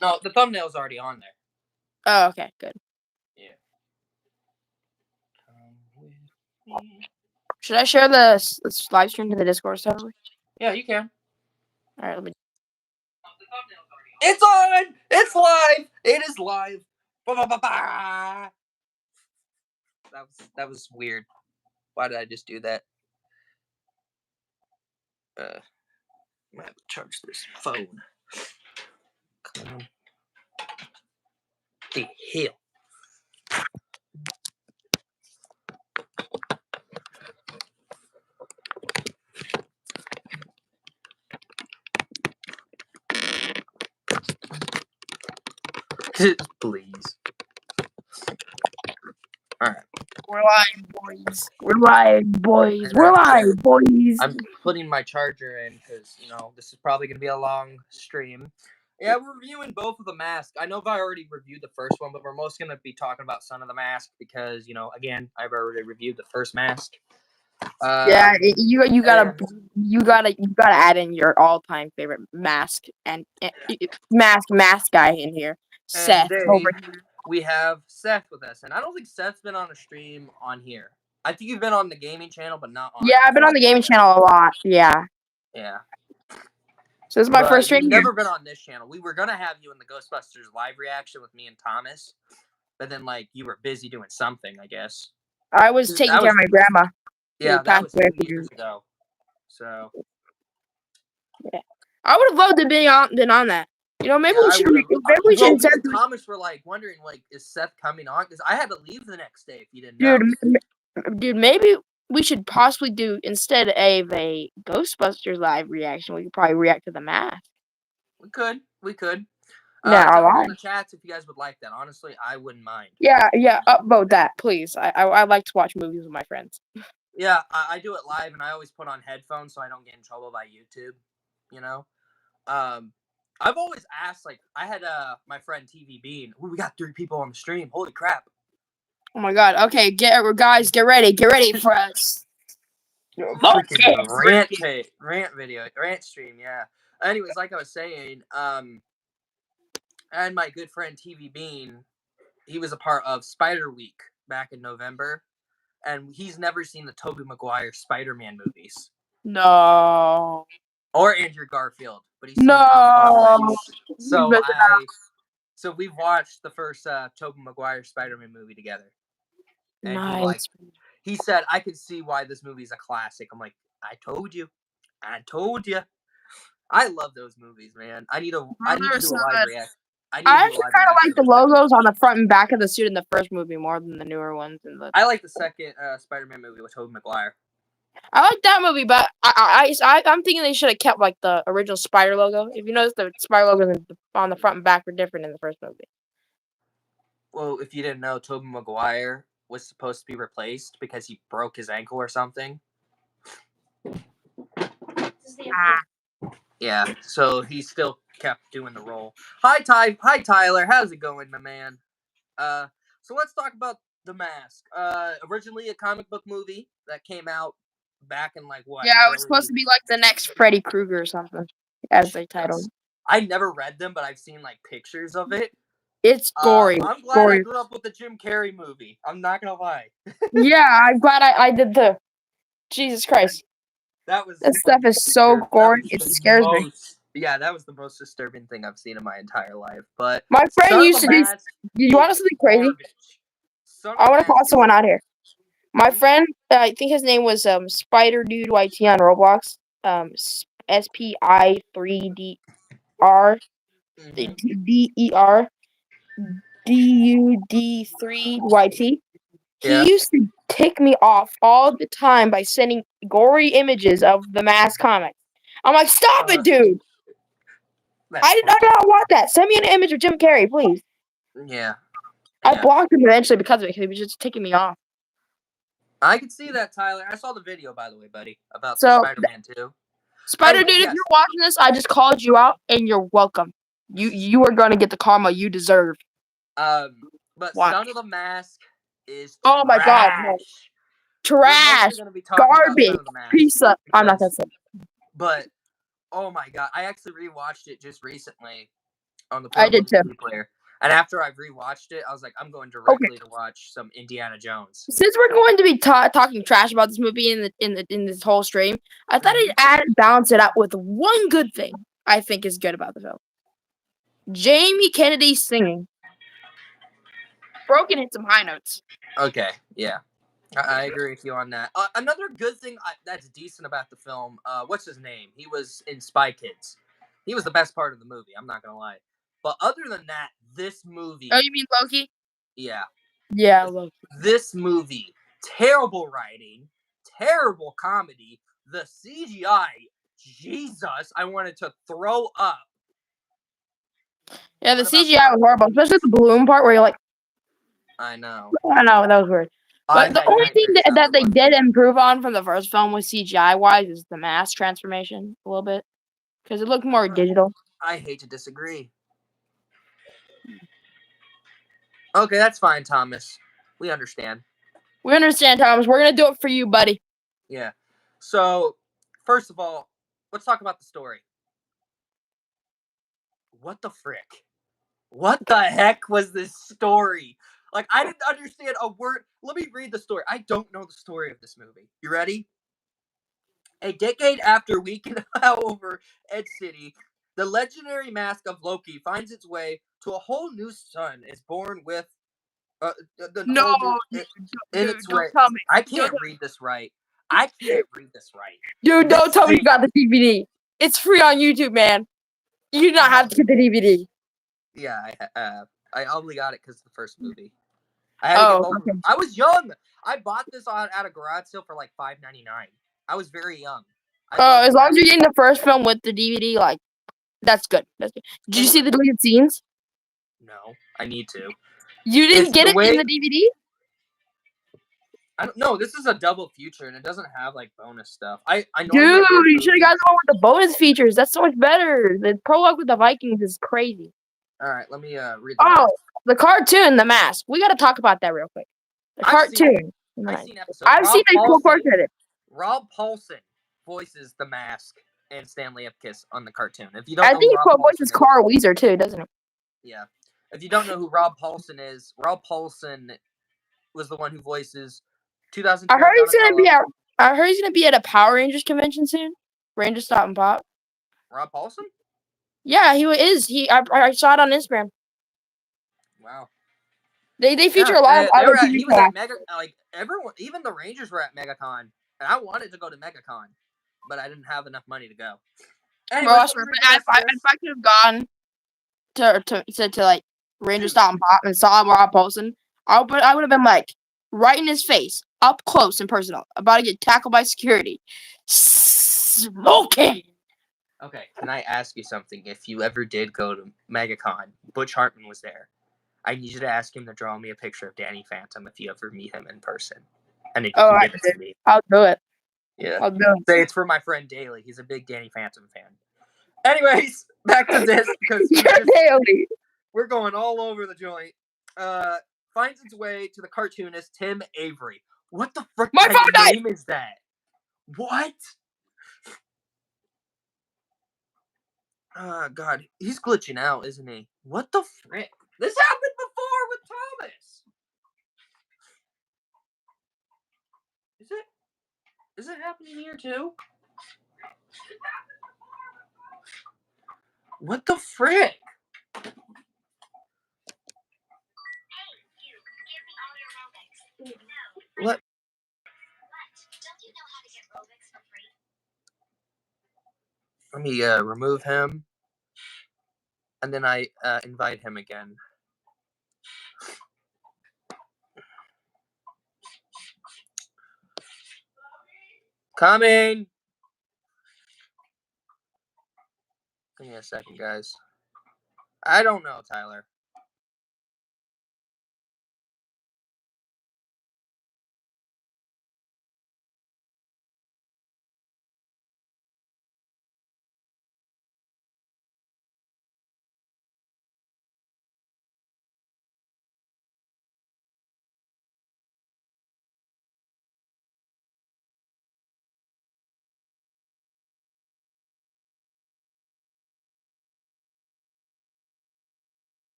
No, the thumbnail's already on there. Oh, okay, good. Yeah. Come with me. Should I share this live stream to the Discord server? Yeah, you can. All right, let me. It's on! It's live! It is live! Ba-ba-ba-ba! That was weird. Why did I just do that? I might have to charge this phone. Come the hell. Please. Alright. We're live, boys. We're live, boys. We're live, boys. I'm putting my charger in because, this is probably going to be a long stream. Yeah, we're reviewing both of the masks. I know I already reviewed the first one, but we're most going to be talking about Son of the Mask because, again, I've already reviewed the first mask. Yeah, you gotta add in your all-time favorite mask and mask guy in here, Seth. Over here. We have Seth with us, and I don't think Seth's been on a stream on here. I think you've been on the gaming channel, but not on. Yeah, I've been on the gaming channel a lot. Yeah. Yeah. So this is my first stream. You've never been on this channel. We were gonna have you in the Ghostbusters live reaction with me and Thomas, but then you were busy doing something, I guess. I was taking care of my grandma. Yeah, that was 2 years ago. So. Yeah, I would have loved to be on that. Maybe we should. Maybe we should. Me and Thomas were wondering, is Seth coming on? Because I had to leave the next day if you didn't know. Dude, maybe we should possibly do, instead of a Ghostbusters live reaction, we could probably react to the mask. We could. Tell me in the chats if you guys would like that. Honestly, I wouldn't mind. Yeah, upvote that, please. I like to watch movies with my friends. Yeah, I do it live, and I always put on headphones so I don't get in trouble by YouTube. I've always asked, I had my friend TV Bean. We got 3 people on the stream. Holy crap! Oh my god! Okay, guys, get ready for us. Rant stream. Yeah. Anyways, like I was saying, and my good friend TV Bean, he was a part of Spider Week back in November, and he's never seen the Tobey Maguire Spider-Man movies. No. Or Andrew Garfield, but he's no. So we've watched the first Tobey Maguire Spider-Man movie together. And nice. he said, I can see why this movie is a classic. I'm like, I told you. I love those movies, man. I need to do a live reaction. I actually kind of like the logos on the front and back of the suit in the first movie more than the newer ones. I like the second Spider-Man movie with Tobey Maguire. I like that movie, but I'm thinking they should have kept the original Spider logo. If you notice, the Spider logo on the front and back were different in the first movie. Well, if you didn't know, Tobey Maguire was supposed to be replaced because he broke his ankle or something. Yeah, so he still kept doing the role. Hi Tyler, how's it going, my man? So let's talk about The Mask. Originally a comic book movie that came out back in what? Yeah, it was supposed to be the next Freddy Krueger or something, as they titled. I never read them, but I've seen pictures of it. It's gory. I'm glad I grew up with the Jim Carrey movie. I'm not gonna lie. Yeah, I'm glad I did the. Jesus Christ. That stuff is so gory. It scares me. Yeah, that was the most disturbing thing I've seen in my entire life. But my friend used to do. You want something crazy? I want to call someone out here. My friend, I think his name was Spider Dude YT on Roblox. SPI3DR DER DUD3YT. He used to tick me off all the time by sending gory images of the Mask comic. I'm like, stop it, dude! I did not want that. Send me an image of Jim Carrey, please. Yeah. I blocked him eventually because of it. He was just ticking me off. I can see that, Tyler. I saw the video, by the way, buddy, about Spider-Man 2. Spider Dude, if you're watching this, I just called you out, and you're welcome. You are going to get the karma you deserve. But Son of the Mask is oh my god, no. Trash, garbage, pizza. I'm not gonna say. But oh my god, I actually rewatched it just recently, on the I portable did too. DVD player. And after I rewatched it, I was like, I'm going Okay. directly to watch some Indiana Jones. Since we're going to be talking trash about this movie in this whole stream, I thought I'd balance it out with one good thing I think is good about the film. Jamie Kennedy singing. Broken hit some high notes. Okay, yeah. I agree with you on that. Another good thing that's decent about the film, what's his name? He was in Spy Kids. He was the best part of the movie, I'm not going to lie. But other than that, this movie... Oh, you mean Loki? Yeah. Yeah, Loki. This movie, terrible writing, terrible comedy, the CGI, Jesus, I wanted to throw up. Yeah, the CGI was horrible, especially the balloon part where you're like... I know. I know, that was weird. But the only thing that they did improve on from the first film was CGI-wise is the mask transformation a little bit. Because it looked more digital. I hate to disagree. Okay, that's fine, Thomas. We understand. We understand, Thomas. We're going to do it for you, buddy. Yeah. So, first of all, let's talk about the story. What the frick? What the heck was this story? Like, I didn't understand a word. Let me read the story. I don't know the story of this movie. You ready? A decade after weakening over Ed City, the legendary mask of Loki finds its way to a whole new sun. Is born with No, its don't way. tell me. I can't read this right. I can't read this right. Dude, don't tell me you got the DVD. It's free on YouTube, man. You do not have to get the DVD. Yeah, I only got it because of the first movie. I had to get both of them. I was young. I bought this at a garage sale for like $5.99. I was very young. As long as you're getting the first film with the DVD, like, that's good. That's good. Did you see the deleted scenes? No, I need to. You didn't get it in the DVD? I don't know. This is a double feature, and it doesn't have like bonus stuff. I Dude, you should have gotten the one with the bonus features. That's so much better. The prologue with the Vikings is crazy. All right, let me read. The cartoon, The Mask. We got to talk about that real quick. The cartoon. I've seen episodes. I've seen a cool portion of it. Rob Paulsen voices the Mask and Stanley Ipkiss on the cartoon. If you don't, I think he voices Carl Weezer too, doesn't it? Yeah. If you don't know who Rob Paulsen is, Rob Paulsen was the one who voices 2012. I heard he's gonna be at a Power Rangers convention soon. Ranger Stop and Pop. Rob Paulsen? Yeah, he is. I saw it on Instagram. Wow. They feature a lot of other people. He was at Mega, like everyone, even the Rangers were at MegaCon, and I wanted to go to MegaCon, but I didn't have enough money to go. Anyway, if I could have gone to like Ranger Stop and Pop and saw Rob Paulsen, I would have been like right in his face, up close and personal, about to get tackled by security, smoking. Okay, can I ask you something? If you ever did go to MegaCon, Butch Hartman was there. I need you to ask him to draw me a picture of Danny Phantom if you ever meet him in person. And if you can give it to me. I'll do it. Yeah. I'll do it. Say it's for my friend Daly. He's a big Danny Phantom fan. Anyways, back to this because we're going all over the joint. Finds its way to the cartoonist Tim Avery. What the frick name is that? What? God, he's glitching out, isn't he? What the frick? This happened before with Thomas. Is it happening here too? What the frick? What? Let me remove him. And then I invite him again. Coming! Give me a second, guys. I don't know, Tyler.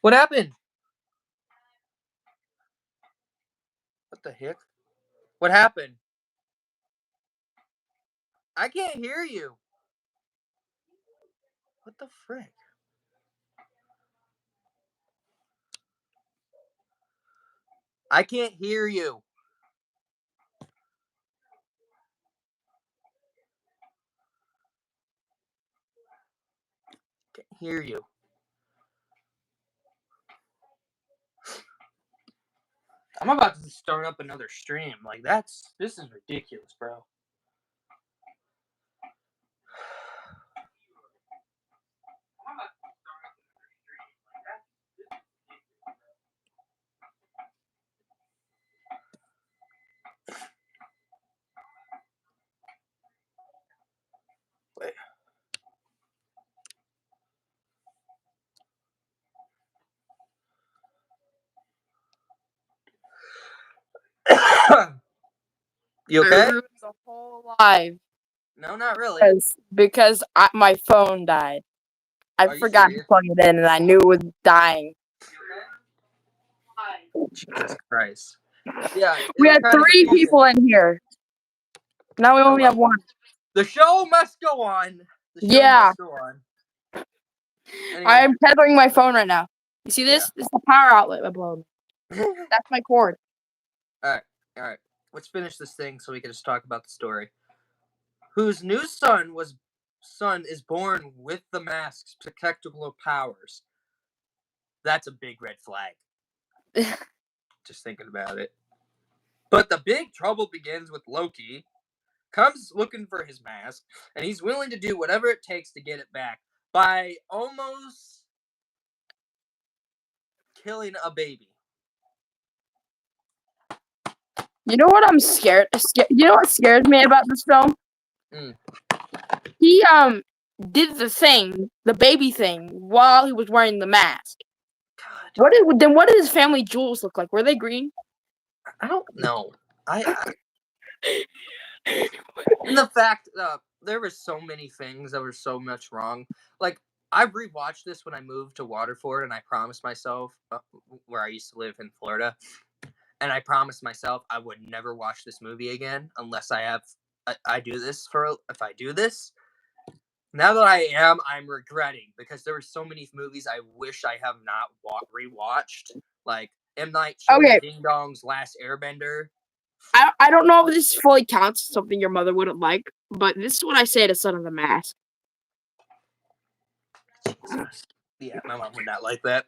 What happened? What the heck? What happened? I can't hear you. What the frick? I can't hear you. Can't hear you. I'm about to start up another stream. Like this is ridiculous, bro. Wait. You okay? I ruined the whole live. No, not really. Because my phone died. I forgot to plug it in, and I knew it was dying. Jesus Christ. Yeah. We had 3 people in here. Now we only have 1. The show must go on. Must go on. Anyway. I am tethering my phone right now. You see this? This is the power outlet above. That's my cord. All right. Let's finish this thing so we can just talk about the story. Whose new son is born with the mask's protectable powers. That's a big red flag. Just thinking about it. But the big trouble begins with Loki. Comes looking for his mask, and he's willing to do whatever it takes to get it back by almost killing a baby. You know what I'm scared? You know what scares me about this film? He did the baby thing, while he was wearing the mask. God. What did his family jewels look like? Were they green? I don't know. And the fact there were so many things that were so much wrong. Like, I rewatched this when I moved to Waterford, and I promised myself, where I used to live in Florida, and I promised myself I would never watch this movie again unless I do this if I do this. Now that I'm regretting, because there were so many movies I wish I have not rewatched, like M. Night Shyamalan Ding Dong's Last Airbender. I don't know if this fully counts as something your mother wouldn't like, but this is what I say to Son of the Mask. Jesus. Yeah, my mom would not like that.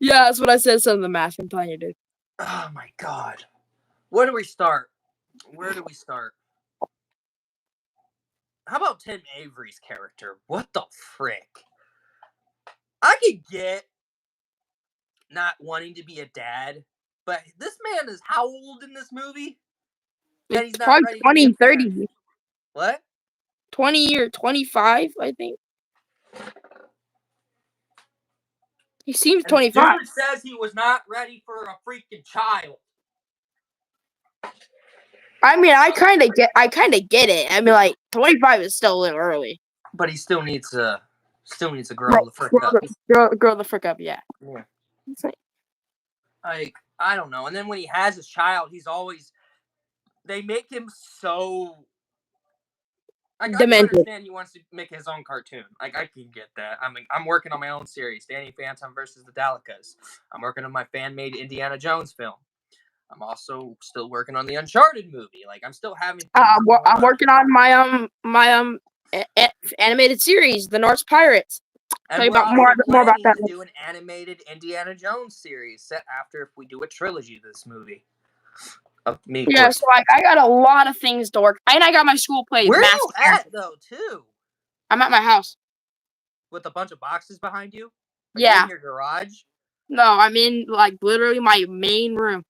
Yeah, that's what I said to Son of the Mask. I'm telling you, dude. Oh my God. Where do we start? How about Tim Avery's character? What the frick? I could get not wanting to be a dad, but this man is how old in this movie? And he's not probably 20, 30. What? 20 or 25, I think. He seems 25. Dude says he was not ready for a freaking child. I mean, I kind of get it. I mean, like 25 is still a little early. But he still needs to grow the frick up. Grow the frick up, yeah. Like, I don't know. And then when he has his child, they make him so. I can understand he wants to make his own cartoon. Like, I can get that. I mean, I'm working on my own series, Danny Phantom versus the Dalekas. I'm working on my fan-made Indiana Jones film. I'm also still working on the Uncharted movie. Like, I'm still having. I'm working on my animated series, The Norse Pirates. Tell you about more about that. To do an animated Indiana Jones series set after if we do a trilogy of this movie. Yeah, so I got a lot of things to work, and I got my school play. Where are you at though, too? I'm at my house with a bunch of boxes behind you. Yeah. In your garage? No, I'm in like literally my main room,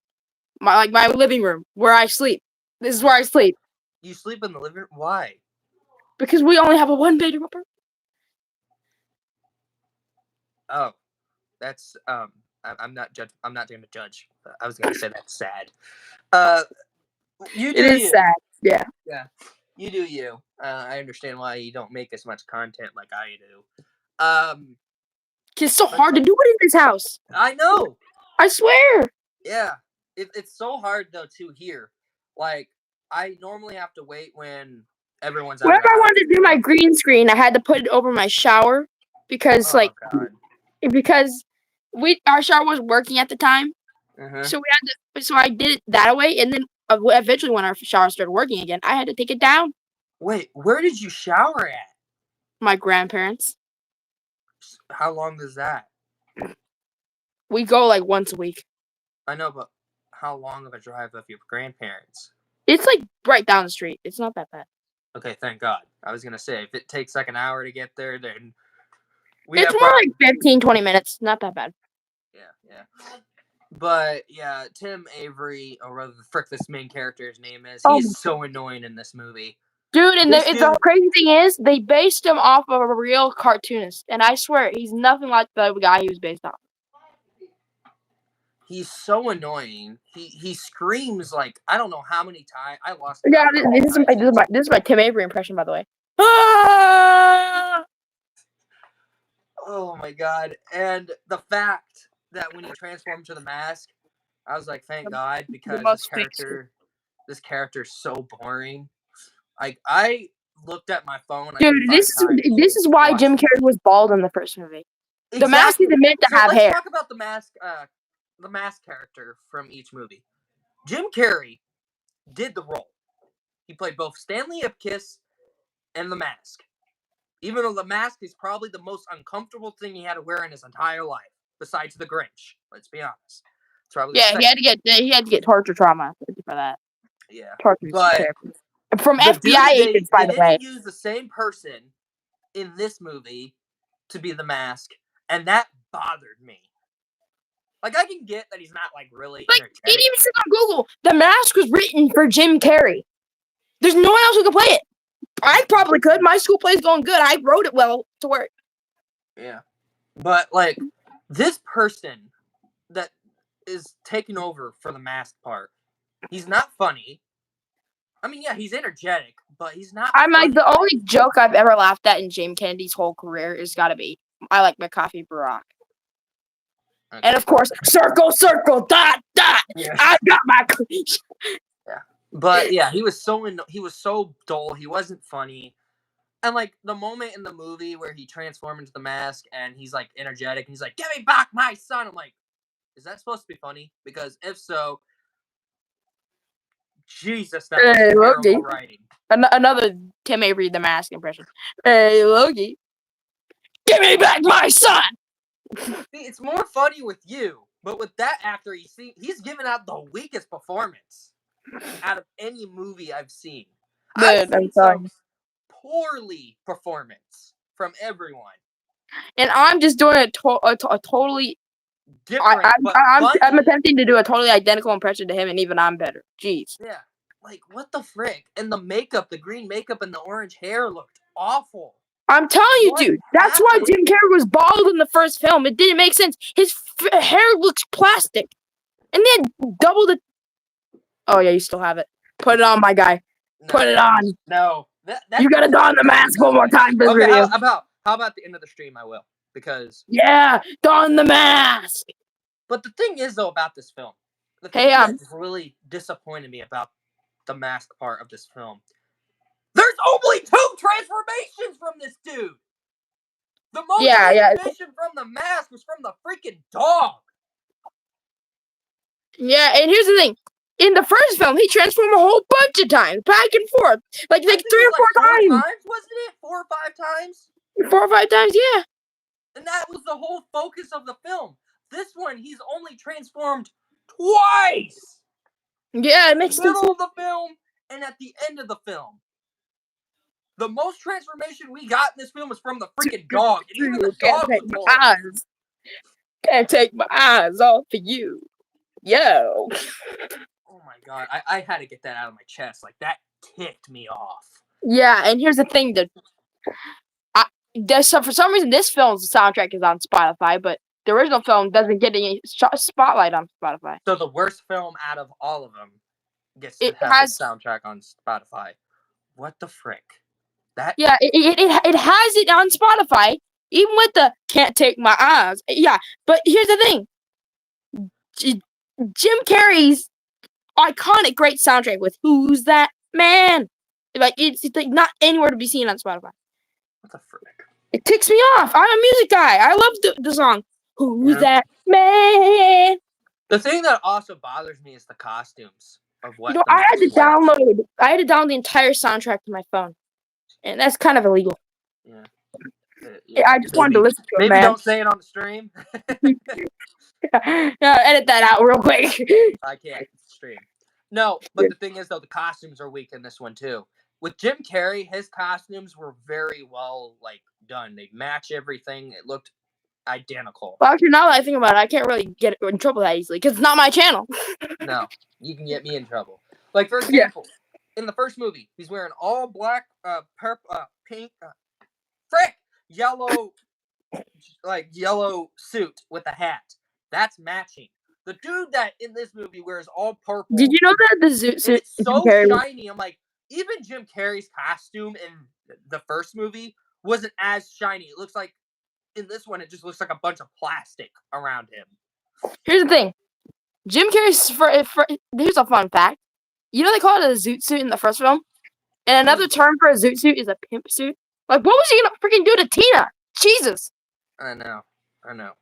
my living room where I sleep. This is where I sleep. You sleep in the living room? Why? Because we only have a 1-bedroom apartment. Oh, that's I'm not going to judge. I was going to say that's sad. It is sad. Yeah. Yeah. You do you. I understand why you don't make as much content like I do. It's so hard to do it in this house. I know. I swear. Yeah, it's so hard though too here. Like I normally have to wait when everyone's out. Whenever I wanted to do my green screen, I had to put it over my shower because God. because our shower wasn't working at the time. Uh-huh. So I did it that way, and then eventually when our shower started working again, I had to take it down. Wait, where did you shower at? My grandparents. How long is that? We go like once a week. I know, but how long of a drive of your grandparents? It's like right down the street. It's not that bad. Okay, thank God. I was gonna say if it takes like an hour to get there, then it's more like 15, 20 minutes. Not that bad. Yeah. But yeah, Tim Avery, or rather, this main character's name is. He's so annoying in this movie, dude. And the crazy thing is, they based him off of a real cartoonist, and I swear he's nothing like the guy he was based off. He's so annoying. He screams like I don't know how many times. I lost. Yeah, this is my Tim Avery impression, by the way. Ah! Oh my God! And the fact that when he transformed to the mask, I was like, thank God, because this character's so boring. Like I looked at my phone. Dude, this is why Jim Carrey was bald in the first movie. Exactly. The mask isn't meant to have hair. Let's talk about the mask character from each movie. Jim Carrey did the role. He played both Stanley Ipkiss and the Mask. Even though the mask is probably the most uncomfortable thing he had to wear in his entire life, besides the Grinch. Let's be honest. It's probably he had to get torture trauma for that. Yeah, torture from FBI agents, by the way. They didn't use the same person in this movie to be the Mask, and that bothered me. Like, I can get that he's not, like, really energetic. It even said on Google, the Mask was written for Jim Carrey. There's no one else who could play it. I probably could. My school play's going good. I wrote it well to work. Yeah. But, like, this person that is taking over for the Mask part, he's not funny. I mean, yeah, he's energetic, but he's not funny. Like, the only joke I've ever laughed at in James Kennedy's whole career is gotta be, I like my coffee Barack. Okay. And, of course, circle, dot, dot. Yeah. I got my Yeah. But, yeah, he was so dull. He wasn't funny. And, like, the moment in the movie where he transformed into the Mask and he's, like, energetic and he's like, give me back my son. I'm like, is that supposed to be funny? Because if so, Jesus, that was terrible writing. Another Tim Avery, the Mask impression. Hey, Loki, give me back my son. See, it's more funny with you, but with that actor, he's given out the weakest performance out of any movie I've seen. I've seen some poorly performance from everyone, and I'm just doing a totally different. I'm attempting to do a totally identical impression to him, and even I'm better. Jeez. Yeah, like what the frick? And the makeup, the green makeup, and the orange hair looked awful. I'm telling you, dude. That's why Jim Carrey was bald in the first film. It didn't make sense. His hair looks plastic, and then doubled it. Oh yeah, you still have it. Put it on, my guy. Put it on. No, you gotta don the mask one more time for this video. How about the end of the stream? I will, because don the mask. But the thing is, though, about this film, the thing that really disappointed me about the mask part of this film. There's only 2 transformations from this dude. The most transformation from the mask was from the freaking dog. Yeah, and here's the thing. In the first film, he transformed a whole bunch of times, back and forth. Like 3 or 4 times. Wasn't it? 4 or 5 times? 4 or 5 times, yeah. And that was the whole focus of the film. This one, he's only transformed twice. Yeah, it makes sense. In the middle of the film and at the end of the film. The most transformation we got in this film was from the freaking dog. And even the dog was Can't take my eyes off of you. Yo. Oh my God. I had to get that out of my chest. Like, that ticked me off. Yeah, and here's the thing. For some reason, this film's soundtrack is on Spotify, but the original film doesn't get any spotlight on Spotify. So the worst film out of all of them gets to have the soundtrack on Spotify. What the frick? It has it on Spotify, Even with the "Can't Take My Eyes," yeah. But here's the thing: Jim Carrey's iconic, great soundtrack with "Who's That Man?" Like it's like not anywhere to be seen on Spotify. What the frick? It ticks me off. I'm a music guy. I love the song "Who's That Man?" The thing that also bothers me is the costumes of what. You know, I had to download the entire soundtrack to my phone, and that's kind of illegal. Yeah. I just wanted to listen to it, maybe man. don't say it on the stream. Edit that out real quick. I can't stream. No, but the thing is, though, the costumes are weak in this one too. With Jim Carrey, his costumes were very well done. They match everything. It looked identical. Well, actually, now that I think about it, I can't really get in trouble that easily because it's not my channel. No, you can get me in trouble. Like, for example, in the first movie, he's wearing all black, purple, pink, yellow, yellow suit with a hat. That's matching. The dude that in this movie wears all purple. Did you know that the suit? It's so shiny. I'm like, even Jim Carrey's costume in the first movie wasn't as shiny. It looks like in this one, it just looks like a bunch of plastic around him. Here's the thing. Jim Carrey's here's a fun fact. You know they call it a zoot suit in the first film? And another term for a zoot suit is a pimp suit. Like, what was he gonna freaking do to Tina? Jesus. I know.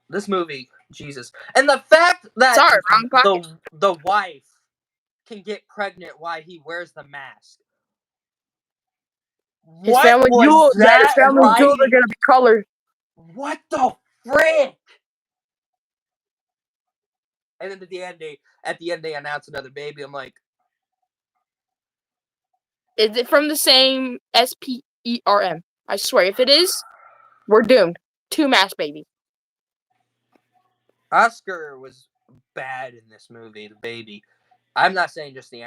This movie, Jesus. And the fact that the wife can get pregnant while he wears the mask. His family jewels are gonna be colored. What the frick? And then at the end they announce another baby. I'm like, is it from the same SPERM? I swear, if it is, we're doomed. 2 mask babies. Oscar was bad in this movie, the baby. I'm not saying just the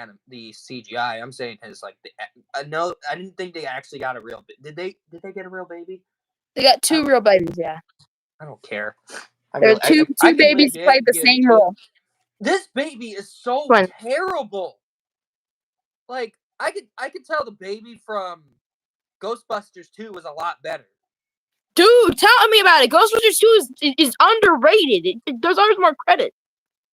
CGI. I'm saying his I didn't think they actually got a real. Did they get a real baby? They got 2 real babies. Yeah. I don't care. There are two babies played the same role. This baby is so terrible. Like I could tell the baby from Ghostbusters 2 was a lot better. Dude, tell me about it. Ghostbusters 2 is underrated. It deserves more credit.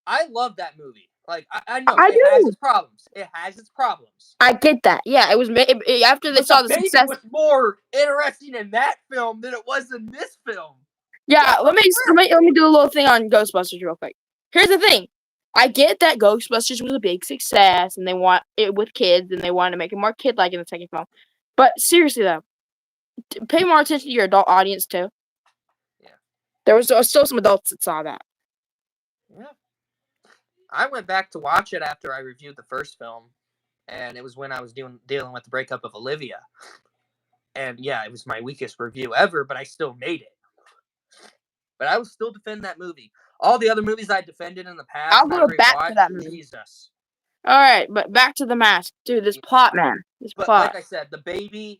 I love that movie. Like I know I it do. has its problems. It has its problems. I get that. Yeah, it was after they saw the success. It was more interesting in that film than it was in this film. Yeah, let me do a little thing on Ghostbusters real quick. Here's the thing. I get that Ghostbusters was a big success and they want it with kids and they wanted to make it more kid-like in the second film. But seriously though, pay more attention to your adult audience too. Yeah. There was still some adults that saw that. Yeah. I went back to watch it after I reviewed the first film, and it was when I was dealing with the breakup of Olivia. And yeah, it was my weakest review ever, but I still made it. But I will still defend that movie. All the other movies I defended in the past, I'll go back to that movie. Jesus. All right, but back to The Mask, dude. This plot, man. Like I said, the baby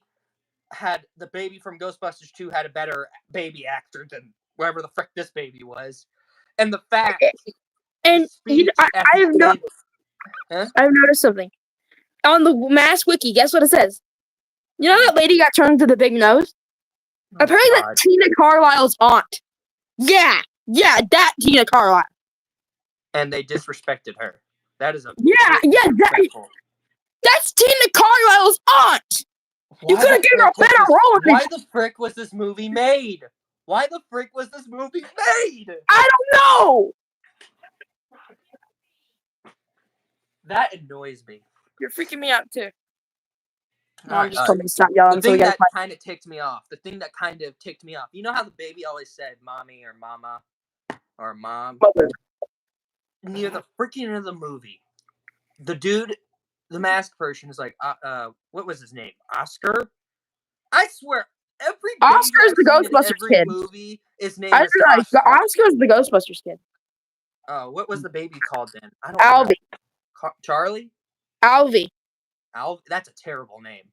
from Ghostbusters 2 had a better baby actor than whoever the frick this baby was, and the fact. And I've noticed something on the Mask wiki. Guess what it says? You know that lady got turned into the big nose? Apparently, that's Tina Carlisle's aunt. Yeah, that Tina Carlisle. And they disrespected her. That is that's Tina Carlisle's aunt. You could have given her a better role. Why the frick was this movie made? I don't know. That annoys me. You're freaking me out too. I'm just telling you to stop yelling. The thing that kind of ticked me off. You know how the baby always said "mommy" or "mama" or "mom"? Near the freaking end of the movie, the dude, the masked person, is like, what was his name? Oscar? I swear, Oscar's the Ghostbusters kid. Movie, his name is Oscar. Oscar's the Ghostbusters kid. Oh, what was the baby called then? I don't Alvy. know. Charlie? Alvy. That's a terrible name.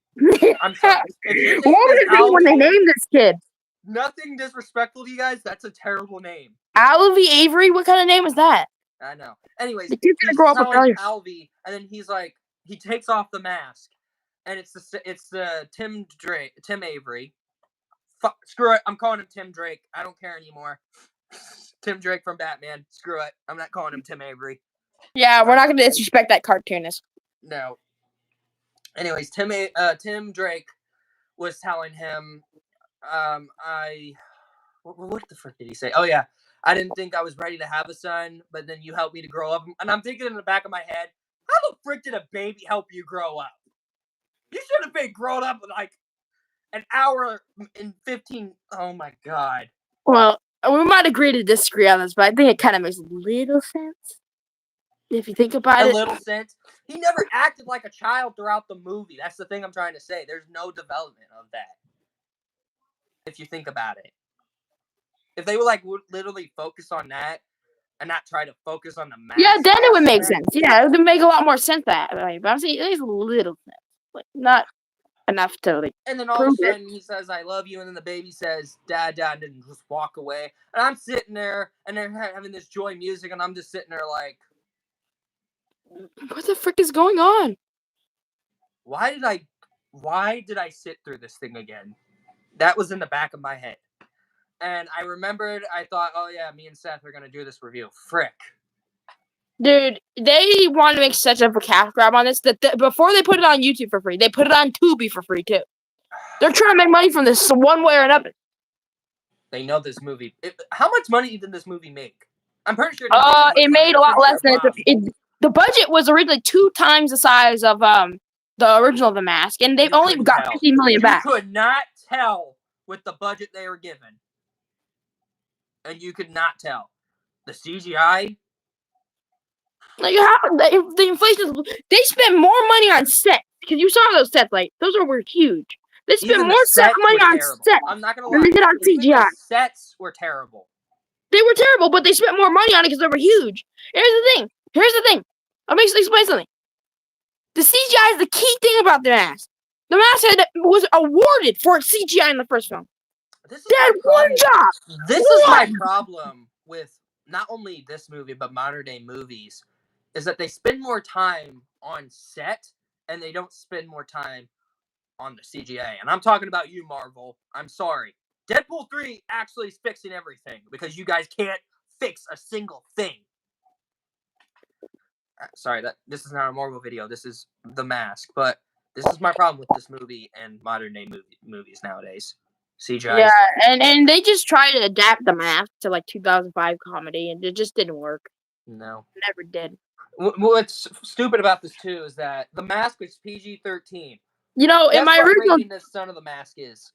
I'm sorry. What was his name when they named this kid? Nothing disrespectful to you guys. That's a terrible name. Alvy Avery? What kind of name is that? I know. Anyways, the kid's gonna grow up with failure. Alvy, and then he's like, he takes off the mask, and it's the Tim Avery Screw it. I'm calling him Tim Drake. I don't care anymore. Tim Drake from Batman. Screw it. I'm not calling him Tim Avery. Yeah, we're not going to disrespect that cartoonist. No. Anyways, Tim Drake was telling him, what the frick did he say? Oh, yeah. I didn't think I was ready to have a son, but then you helped me to grow up. And I'm thinking in the back of my head, how the frick did a baby help you grow up? You should have been grown up in like an hour and 15. Oh, my God. Well, we might agree to disagree on this, but I think it kind of makes a little sense. If you think about it. A little sense. He never acted like a child throughout the movie. That's the thing I'm trying to say. There's no development of that. If you think about it. If they would literally focus on that and not try to focus on the mask. Yeah, then it would make sense. Yeah, it would make a lot more sense that way. But I'm saying it makes a little sense. Like, not enough to like. And then all of a sudden he says, I love you. And then the baby says, Dad, and then just walk away. And I'm sitting there and they're having this joy music. And I'm just sitting there like, what the frick is going on? Why did I sit through this thing again? That was in the back of my head. And I remembered, I thought, oh yeah, me and Seth are going to do this review. Frick. Dude, they want to make such a cash grab on this that before they put it on YouTube for free, they put it on Tubi for free too. They're trying to make money from this one way or another. They know this movie. How much money did this movie make? I'm pretty sure it made a lot less than the budget was originally 2 times the size of the original The Mask, and they've only got 50 million back. You could not tell with the budget they were given. And you could not tell. The CGI. Like the inflation, they spent more money on sets because you saw those sets. Like those were huge. They spent more money on sets. I'm not gonna lie. Than they did on CGI. The sets were terrible. They were terrible, but they spent more money on it because they were huge. Here's the thing. Let me explain something. The CGI is the key thing about The Mask. The Mask was awarded for its CGI in the first film. They had one job. This is my problem with not only this movie, but modern day movies, is that they spend more time on set and they don't spend more time on the CGI. And I'm talking about you, Marvel. I'm sorry. Deadpool 3 actually is fixing everything because you guys can't fix a single thing. Sorry, this is not a Marvel video. This is The Mask. But this is my problem with this movie and modern day movies nowadays. CGI. Yeah, and they just tried to adapt The Mask to like 2005 comedy, and it just didn't work. No. It never did. What's stupid about this, too, is that The Mask is PG-13. You know, in my original... rating the Son of the Mask is?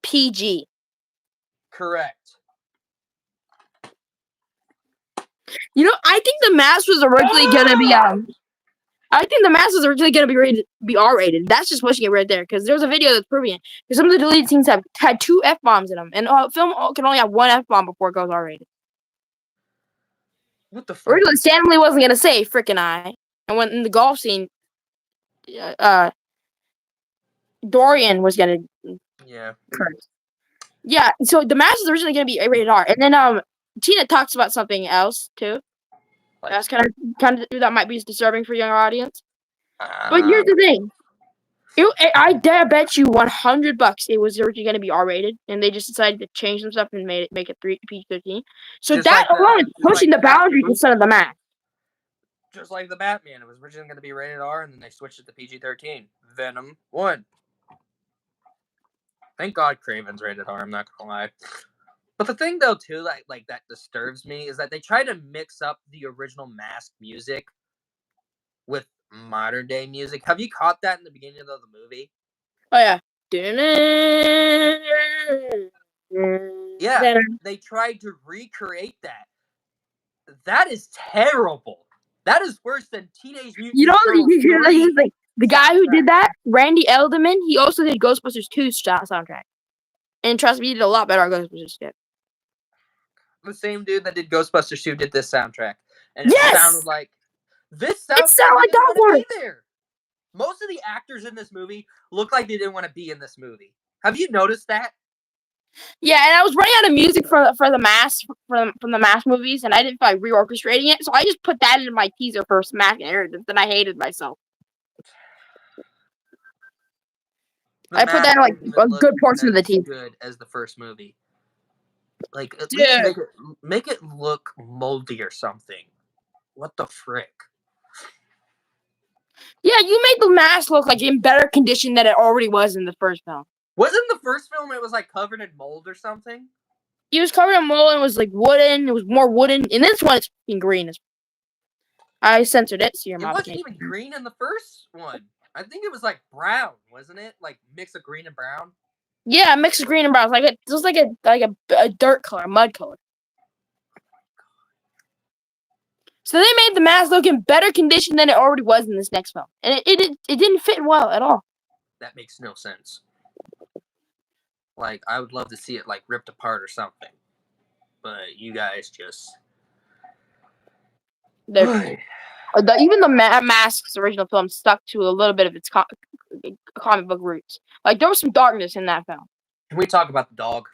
PG. Correct. You know, I think The Mask was originally gonna be I think The Mask was originally gonna be R-rated. That's just pushing it right there because there's a video that's proving it. Because some of the deleted scenes had 2 F-bombs in them, and a film can only have 1 F-bomb before it goes R-rated. What the fuck? Originally, Stanley wasn't gonna say "frickin' I," and when in the golf scene, Dorian was gonna. Yeah. Curse. Yeah. So The Mask is originally gonna be rated R, and then Tina talks about something else too. That's kind of that might be disturbing for younger audience. But here's the thing. I bet you $100 it was originally going to be R-rated, and they just decided to change some stuff and make it PG-13. So just that alone is pushing the boundaries instead of The Mask. Just like the Batman, it was originally going to be rated R, and then they switched it to PG-13. Venom 1. Thank God Kraven's rated R. I'm not gonna lie. But the thing, though, too, like that disturbs me is that they try to mix up the original Mask music with modern day music. Have you caught that in the beginning of the movie? Oh yeah. Yeah, they tried to recreate that. That is terrible. That is worse than Teenage Mutant Ninja Turtles. The guy who did that, Randy Edelman, he also did Ghostbusters 2's soundtrack. And trust me, he did a lot better on Ghostbusters 2. The same dude that did Ghostbusters 2 did this soundtrack. And it sounded like... This soundtrack like didn't want to be there. Most of the actors in this movie look like they didn't want to be in this movie. Have you noticed that? Yeah, and I was running out of music for the Mask from the Mask movies, and I didn't feel like reorchestrating it, so I just put that into my teaser for Mask and Inheritance, and I hated myself. I put that in like a good portion of the team. Good as the first movie. Like at Yeah. least make it look moldy or something. What the frick? Yeah, you made the mask look like in better condition than it already was in the first film. Wasn't the first film it was like covered in mold or something? It was covered in mold and it was like wooden. It was more wooden. In this one, it's fucking green. I censored it, so your mom wasn't even green in the first one. I think it was like brown, wasn't it? Like mix of green and brown. Yeah, mix of green and brown. It was like a dirt color, a mud color. So they made the mask look in better condition than it already was in this next film, and it didn't fit well at all. That makes no sense. Like I would love to see it like ripped apart or something, but you guys just. Even the Mask's original film stuck to a little bit of its comic book roots. Like there was some darkness in that film. Can we talk about the dog?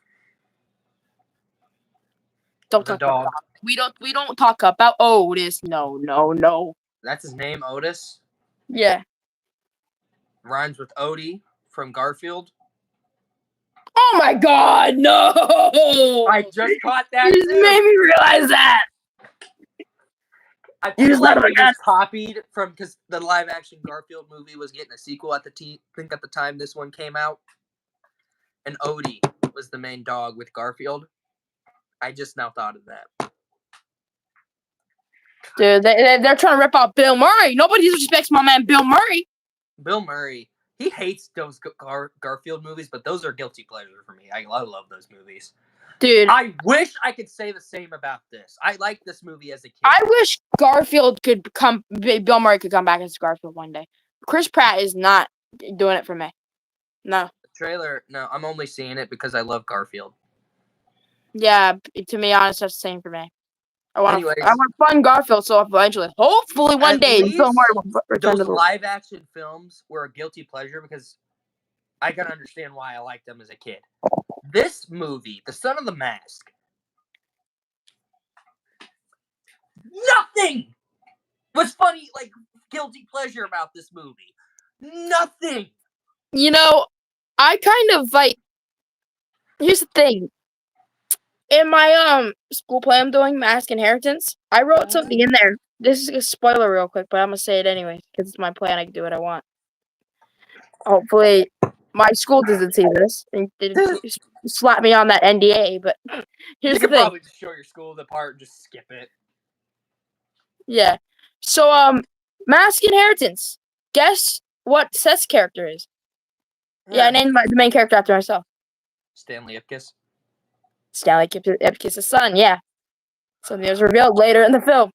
Don't talk about dog. We don't talk about Otis. No. That's his name, Otis? Yeah. Rhymes with Odie from Garfield. Oh my god, no! I just caught that. You just made me realize that. I feel like it was copied from because the live action Garfield movie was getting a sequel at the time this one came out. And Odie was the main dog with Garfield. I just now thought of that. Dude, they're trying to rip out Bill Murray. Nobody respects my man Bill Murray. Bill Murray, he hates those Garfield movies, but those are guilty pleasure for me. I love those movies. Dude, I wish I could say the same about this. I like this movie as a kid. I wish Bill Murray could come back as Garfield one day. Chris Pratt is not doing it for me. No. The trailer, no, I'm only seeing it because I love Garfield. Yeah, to be honest, that's the same for me. I want fun Garfield, so eventually, hopefully one day, Bill Murray will return to the live action films were a guilty pleasure because I can understand why I liked them as a kid. This movie, The Son of the Mask, nothing was funny, like guilty pleasure about this movie. Nothing. You know, I kind of like. Here's the thing. In my school play I'm doing, Mask Inheritance, I wrote something in there. This is a spoiler real quick, but I'm gonna say it anyway because it's my plan. I can do what I want. Hopefully, my school doesn't see this and slap me on that NDA. But here's the thing. You can probably just show your school the part and just skip it. Yeah. So Mask Inheritance. Guess what Seth's character is? Yeah, I named the main character after myself. Stanley Ipkiss. Stanley Ipkiss' son, yeah. Something that was revealed later in the film.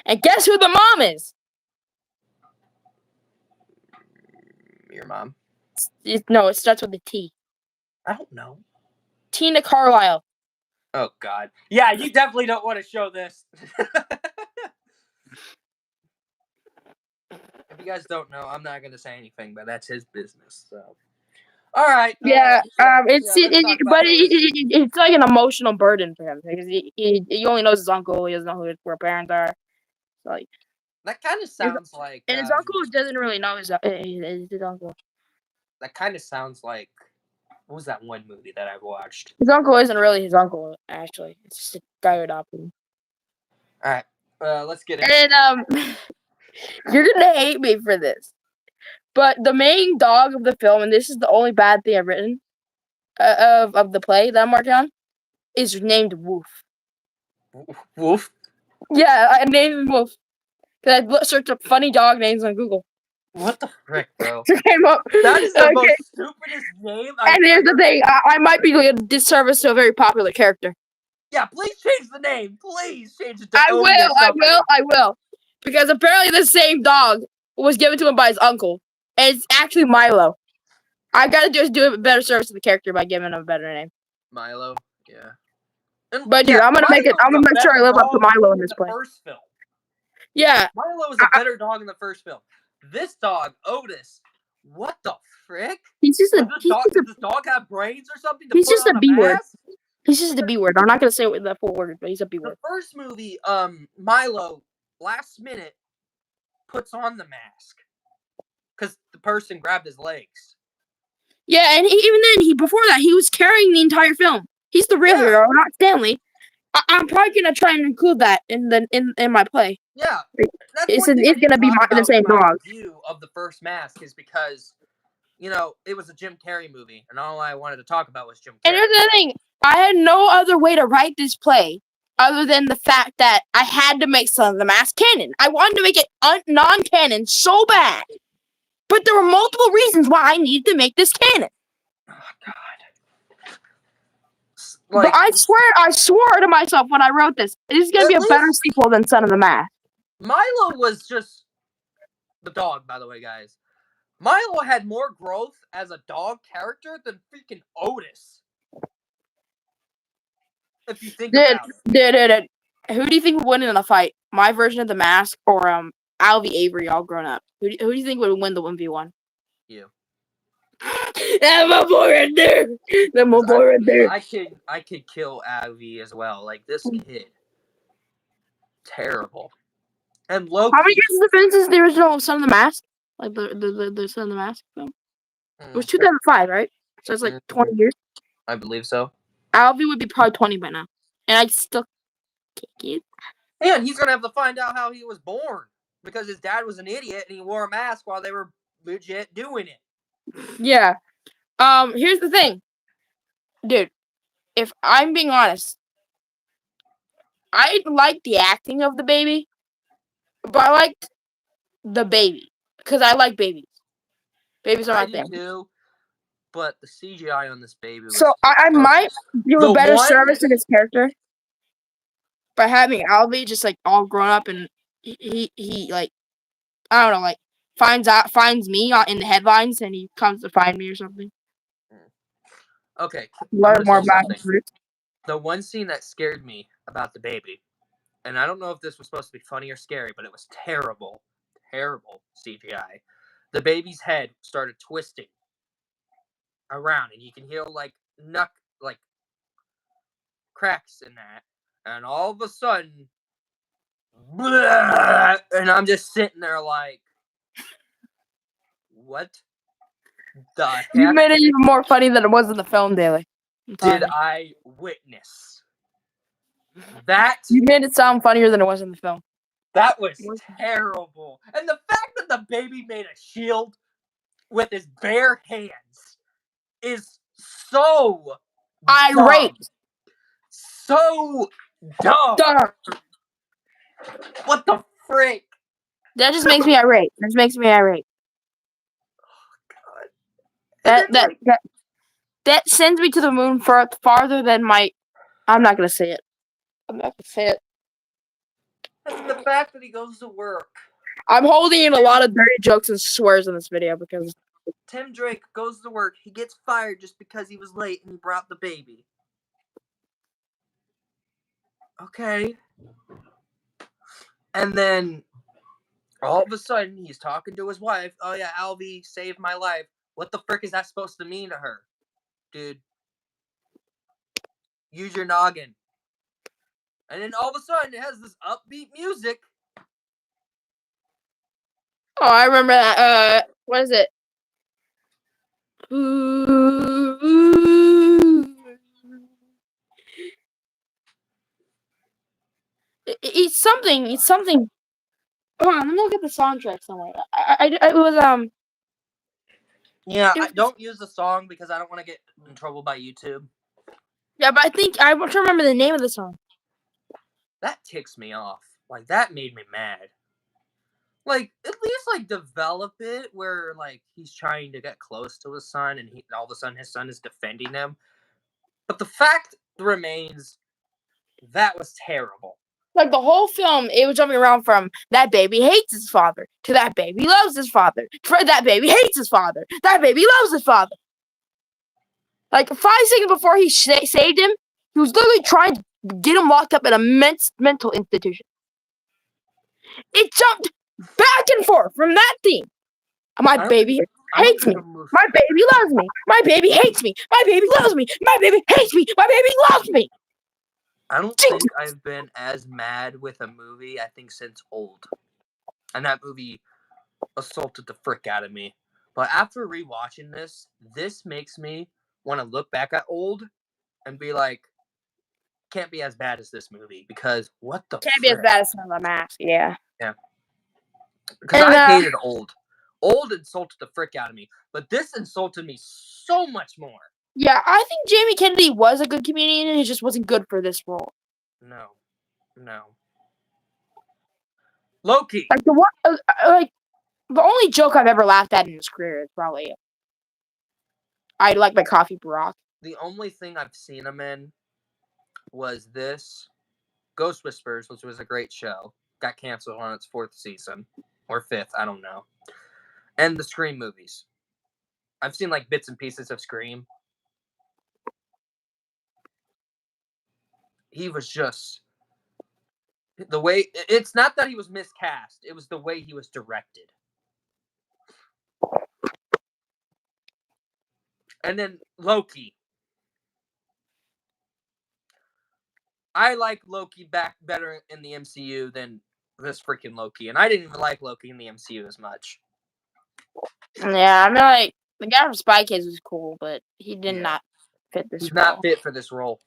And guess who the mom is? Your mom? No, it starts with a T. I don't know. Tina Carlisle. Oh, God. Yeah, you definitely don't want to show this. If you guys don't know, I'm not going to say anything, but that's his business, so... All right. Yeah. It's like an emotional burden for him because he only knows his uncle. He doesn't know who his parents are. So, like that kind of sounds like. And his uncle doesn't really know his uncle. That kind of sounds like. What was that one movie that I've watched? His uncle isn't really his uncle, actually. It's just a guy who adopted him. All right. Let's get it. And you're gonna hate me for this. But the main dog of the film, and this is the only bad thing I've written of the play that I'm working on, is named Woof. Woof? Yeah, I named him Woof. Because I searched up funny dog names on Google. What the frick, bro? Came up. That is the most stupidest name And here's the thing. I might be doing a disservice to a very popular character. Yeah, please change the name. Please change it to I will. Because apparently the same dog was given to him by his uncle. And it's actually Milo. I gotta just do a better service to the character by giving him a better name. Milo, yeah. But dude, I'm gonna make sure I live up to Milo in this play. First film. Yeah. Milo was a better dog in the first film. This dog, Otis, what the frick? Does this dog have brains or something? He's just a B word. He's just a B word. I'm not gonna say it with the full word, but he's a B word. The first movie, Milo, last minute, puts on the mask. Because the person grabbed his legs. Yeah, and even then, before that, he was carrying the entire film. He's the real hero, not Stanley. I'm probably gonna try and include that in my play. Yeah, that's It's one thing I gonna didn't be talk the about same in my dog. review of the first Mask is because, it was a Jim Carrey movie, and all I wanted to talk about was Jim Carrey. And here's the thing: I had no other way to write this play other than the fact that I had to make Son of the Mask canon. I wanted to make it non-canon so bad, but there were multiple reasons why I needed to make this canon. Oh God! But I swore to myself when I wrote this, this is gonna be a better sequel than Son of the Mask. Milo was just the dog, by the way, guys. Milo had more growth as a dog character than freaking Otis. If you think about it. Who do you think would win in a fight? My version of the Mask or Alvy Avery all grown up? Who do you think would win the 1v1? You. That's my boy right there. That's my boy right there. I could kill Alvy as well. Like, this kid. Terrible. And Loki. How many years of defense is the original Son of the Mask? Like the Son of the Mask film? It was 2005, right? So it's like 20 years. I believe so. Alvy would be probably 20 by now. And I'd still kick it. And he's going to have to find out how he was born. Because his dad was an idiot and he wore a mask while they were legit doing it. Yeah. Here's the thing. Dude, if I'm being honest, I like the acting of the baby, but I liked the baby. Because I like babies. Babies are my thing. Too, but the CGI on this baby was so I might do a better service to this character by having Alvy just like all grown up and he like I don't know, like finds me in the headlines and he comes to find me or something. Okay. Learn more about his roots. The one scene that scared me about the baby, and I don't know if this was supposed to be funny or scary, but it was terrible. Terrible CGI. The baby's head started twisting around, and you can hear like cracks in that, and all of a sudden, blah, and I'm just sitting there like, what the heck? You made it even more funny than it was in the film, Daily. Did I witness that? You made it sound funnier than it was in the film. That was terrible. And the fact that the baby made a shield with his bare hands is so irate. Dumb. So dumb. What the frick? That just makes me irate. Oh, God. That sends me to the moon farther than my... I'm not going to say it. That's the fact that he goes to work. I'm holding in a lot of dirty jokes and swears in this video because... Tim Drake goes to work. He gets fired just because he was late and he brought the baby. Okay. And then all of a sudden he's talking to his wife. Oh yeah, Alvy saved my life. What the frick is that supposed to mean to her? Dude. Use your noggin. And then all of a sudden it has this upbeat music. Oh, I remember that. What is it? It's something. Hold on, let me look at the soundtrack somewhere. It was Yeah, I don't use the song because I don't want to get in trouble by YouTube. Yeah, but I think I'm trying to remember the name of the song. That ticks me off. Like, that made me mad. Like, at least, develop it where, he's trying to get close to his son and all of a sudden his son is defending him. But the fact remains, that was terrible. Like, the whole film, it was jumping around from that baby hates his father to that baby loves his father. That baby hates his father. That baby loves his father. Like, 5 seconds before he saved him, he was literally trying to get him locked up in a mental institution. It jumped back and forth from that theme. My baby hates me. My baby loves me. My baby hates me. My baby loves me. My baby hates me. My baby loves me. I don't think I've been as mad with a movie, I think, since Old. And that movie assaulted the frick out of me. But after rewatching this makes me want to look back at old and be like, can't be as bad as this movie because what the Can't be as bad as Son of the Mask. Yeah. Yeah. Because I hated old. Old insulted the frick out of me, but this insulted me so much more. Yeah, I think Jamie Kennedy was a good comedian, and he just wasn't good for this role. No. Loki. Like the only joke I've ever laughed at in his career is probably I Like My Coffee Barack. The only thing I've seen him in was this Ghost Whisperers, which was a great show. Got canceled on its 4th season. Or 5th, I don't know. And the Scream movies. I've seen like bits and pieces of Scream. He was just the way it's not that he was miscast, it was the way he was directed. And then Loki. I like Loki back better in the MCU than this freaking Loki. And I didn't even like Loki in the MCU as much. Yeah, I mean, like, the guy from Spy Kids was cool, but he did not fit this role. Not fit for this role.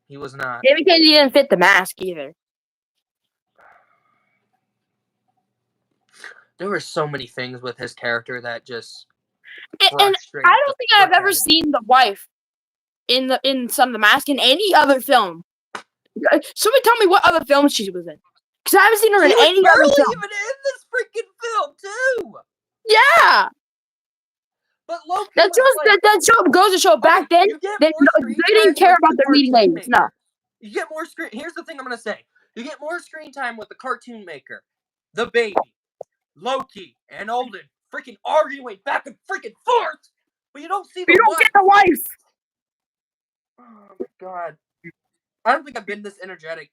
He was not. Jamie Kennedy didn't fit the mask either. There were so many things with his character that just And I don't think I've ever seen the wife in Son of the Mask in any other film. Somebody tell me what other film she was in. Because I haven't seen her in any other film. Even in this freaking film, too! Yeah! But Loki that show goes to show back then, they didn't care about the leading ladies. No. You get more screen... Here's the thing I'm going to say. You get more screen time with the cartoon maker, the baby, Loki, and Odin freaking arguing back and freaking forth, but you don't see the wife. You don't get the wife! Oh, my God. I don't think I've been this energetic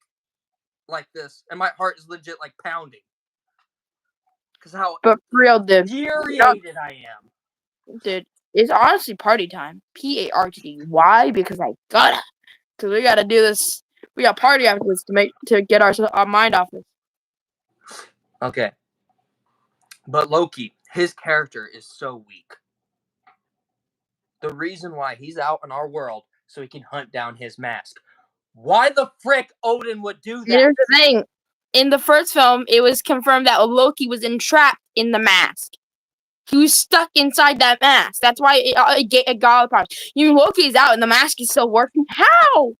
like this, and my heart is legit, like, pounding. Because how infuriated I am. Dude, it's honestly party time. Party. Why? Because I gotta. Because we gotta do this. We got party after this to get our mind off this. Okay. But Loki, his character is so weak. The reason why he's out in our world so he can hunt down his mask. Why the frick Odin would do that? Here's the thing. In the first film, it was confirmed that Loki was entrapped in the mask. He was stuck inside that mask. That's why it got apart. Loki's out and the mask is still working. How?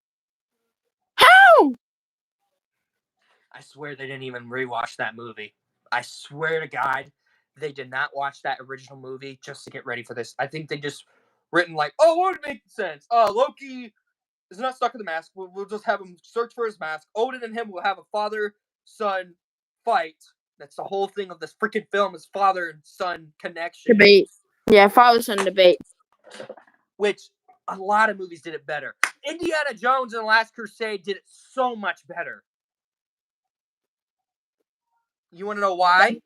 I swear they didn't even rewatch that movie. I swear to God, they did not watch that original movie just to get ready for this. I think they just written like, oh, what would make sense? Loki is not stuck in the mask. We'll just have him search for his mask. Odin and him will have a father-son fight. That's the whole thing of this freaking film is father and son connection. Debate. Yeah, father-son debate. Which a lot of movies did it better. Indiana Jones and the Last Crusade did it so much better. You want to know why?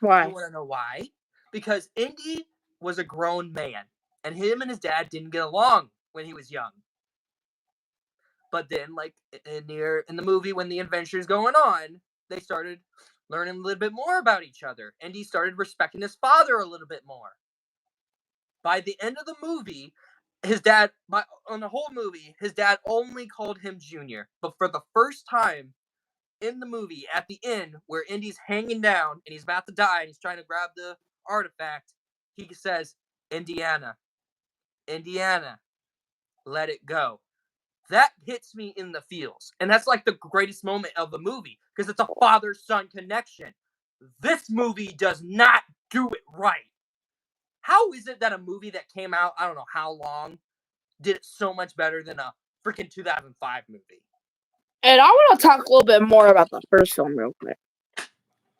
Why? You want to know why? Because Indy was a grown man. And him and his dad didn't get along when he was young. But then, like, in the movie, when the adventure's going on, they started learning a little bit more about each other. And he started respecting his father a little bit more. By the end of the movie, on the whole movie, his dad only called him Junior. But for the first time in the movie, at the end, where Indy's hanging down and he's about to die and he's trying to grab the artifact, he says, Indiana, let it go. That hits me in the feels. And that's like the greatest moment of the movie because it's a father-son connection. This movie does not do it right. How is it that a movie that came out, I don't know how long, did it so much better than a freaking 2005 movie? And I want to talk a little bit more about the first film real quick.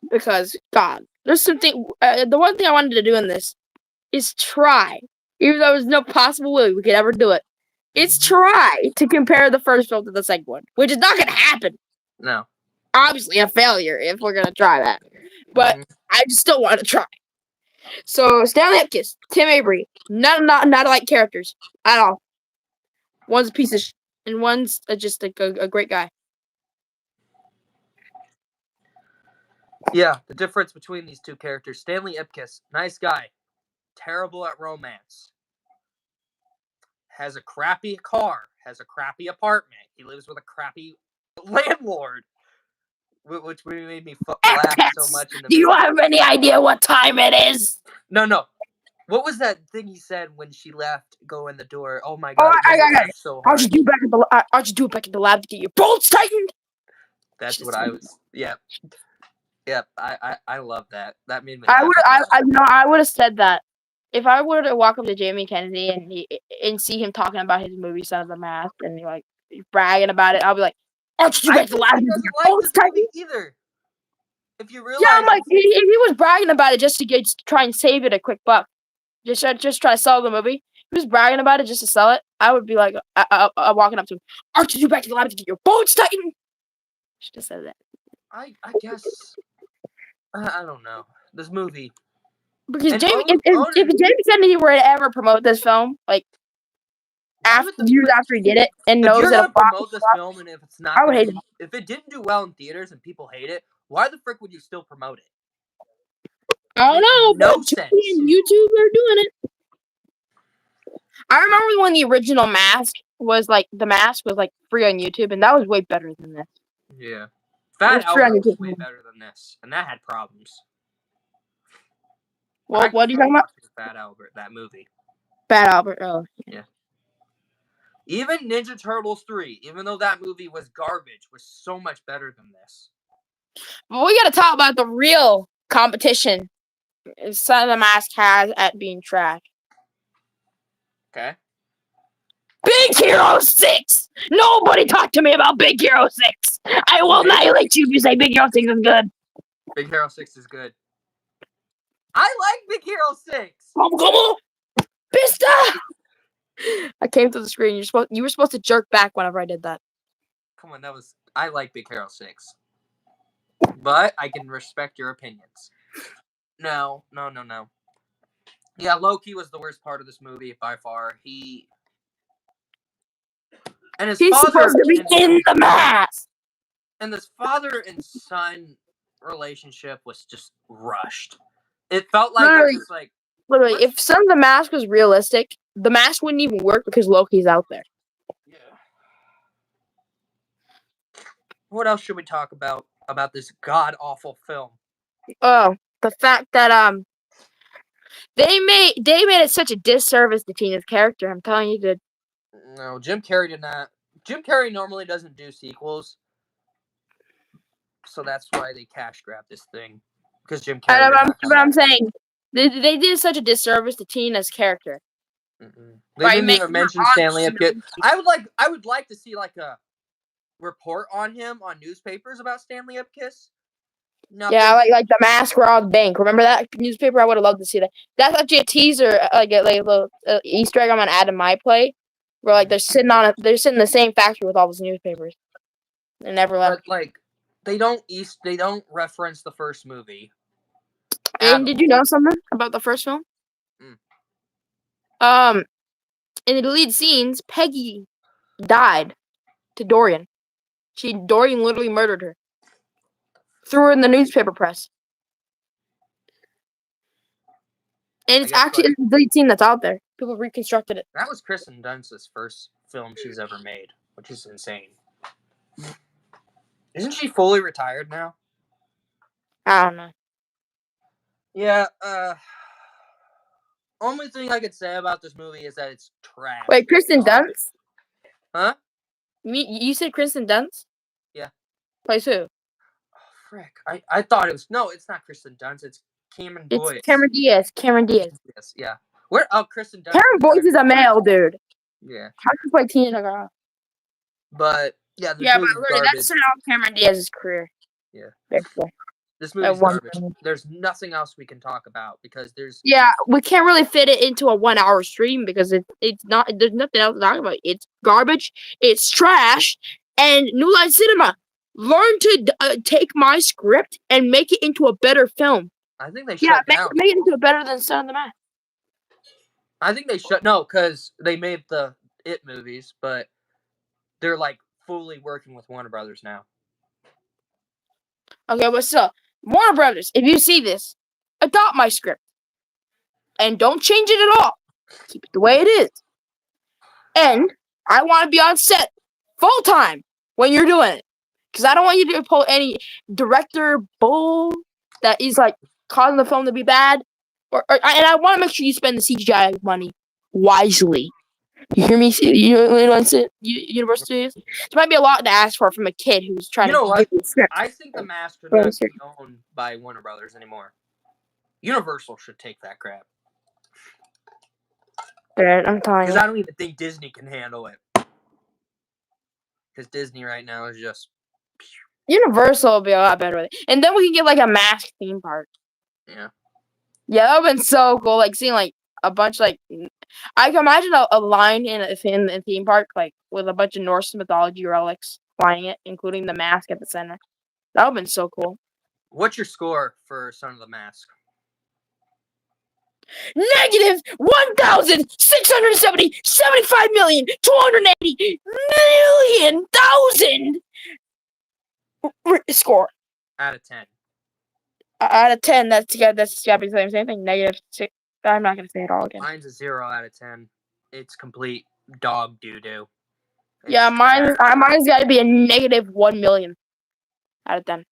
Because, God, there's something... the one thing I wanted to do in this is try, even though there's no possible way we could ever do it, is try to compare the first film to the second one, which is not going to happen. No. Obviously a failure if we're going to try that. But I just still want to try. So, Stanley Ipkiss, Tim Avery, not alike characters at all. One's a piece of shit, and one's just a great guy. Yeah, the difference between these two characters, Stanley Ipkiss, nice guy. terrible at romance, has a crappy car, has a crappy apartment. He lives with a crappy landlord, which made me laugh so much. In the Do you movie. have any idea what time it is? No. What was that thing he said when she left? Go in the door. Oh my Oh, god! I got it. So How'd hard. you do back at the lab to get your bolts tightened? That's what I was. Yeah. I love that. That made me. I laugh. would have said that if I were to walk up to Jamie Kennedy and see him talking about his movie Son of the Mask and like bragging about it, I'll be like, "Aren't you back to the lab to get your bolts tightened?" Either. If you realize, Yeah, I'm like, if he was bragging about it just to try and save it a quick buck, just try to sell the movie. If he was bragging about it just to sell it, I would be like, walking up to him, "Aren't you back to the lab to get your bolts tightened?" Should have said that. I guess I don't know this movie Because if Jamie Kennedy were to ever promote this film, like years after he did it, and knows you're that gonna promote this film, and if it's not, I would hate it. If it didn't do well in theaters and people hate it, why the frick would you still promote it? I don't know. No but sense. YouTube are doing it. I remember when the original Mask was like free on YouTube, and that was way better than this. Yeah, Fat Albert was way better than this, and that had problems. Well, what are you talking about? Fat Albert, that movie. Fat Albert. Oh, yeah. Even Ninja Turtles 3, even though that movie was garbage, was so much better than this. But we gotta talk about the real competition Son of the Mask has at being trash. Okay. Big Hero 6! Nobody talk to me about Big Hero 6! I will annihilate you if you say Big Hero 6 is good. Big Hero 6 is good. I like Big Hero 6! Come on! Pista! I came to the screen. You were supposed to jerk back whenever I did that. Come on, I like Big Hero 6. But I can respect your opinions. No. Yeah, Loki was the worst part of this movie by far. He's supposed to be in the mask. And this father and son relationship was just rushed. It felt like literally, if Son of the Mask was realistic, the mask wouldn't even work because Loki's out there. Yeah. What else should we talk about this god awful film? Oh, the fact that they made it such a disservice to Tina's character. I'm telling you, dude. No, Jim Carrey did not. Jim Carrey normally doesn't do sequels, so that's why they cash grabbed this thing. Because Jim Carrey. But I'm saying they did such a disservice to Tina's character. They didn't even mention Stanley Ipkiss. I would like to see like a report on him on newspapers about Stanley Ipkiss. Nothing. Yeah, like the Mask robbed bank. Remember that newspaper? I would have loved to see that. That's actually a teaser, like a little Easter egg I'm gonna add to my play, where like they're sitting in the same factory with all those newspapers. They never left. But like they don't reference the first movie. And did you know something about the first film? In the deleted scenes, Peggy died to Dorian. Dorian literally murdered her. Threw her in the newspaper press. And it's actually a deleted scene that's out there. People reconstructed it. That was Kristen Dunst's first film she's ever made, which is insane. Isn't she fully retired now? I don't know. Yeah, only thing I could say about this movie is that it's trash. Wait, Kristen Dunst? Huh? You said Kristen Dunst? Yeah. Plays who? Oh, frick. I thought it was... No, it's not Kristen Dunst. It's Cameron Boyce. It's Cameron Diaz. Yes, yeah. Where? Oh, Kristen Dunst. Cameron Boyce is a male, dude. Yeah. How can you play Tina Girl? But, yeah, but that's Cameron Diaz's career. Yeah. Basically. This movie's garbage. There's nothing else we can talk about because there's... Yeah, we can't really fit it into a 1 hour stream because it's not... There's nothing else to talk about. It's garbage. It's trash. And New Line Cinema, learn to take my script and make it into a better film. I think they shut down. Make it into a better than Son of the Mask. I think they No, because they made the It movies, but they're like fully working with Warner Brothers now. Okay, but still, Warner Brothers, if you see this, adopt my script. And don't change it at all. Keep it the way it is. And I want to be on set full time when you're doing it. Because I don't want you to pull any director bull that is like causing the film to be bad. And I want to make sure you spend the CGI money wisely. You hear me? Universal Studios? This might be a lot to ask for from a kid who's trying to what? get the script. I think the Mask should not be owned by Warner Brothers anymore. Universal should take that crap. I'm telling you. Because I don't even think Disney can handle it. Because Disney right now is just... Universal will be a lot better with it. And then we can get like a Mask theme park. Yeah. Yeah, that would have been so cool. Like seeing like a bunch like... I can imagine a line in a theme park like with a bunch of Norse mythology relics lining it, including the mask at the center. That would have been so cool. What's your score for Son of the Mask? Negative 1,675,280,000,000 score. Out of 10. Out of 10, that's gotta be the same thing. Negative 6. I'm not gonna say it all again. Mine's a 0 out of 10. It's complete dog doo-doo. Yeah, mine's got to be a negative 1 million out of 10.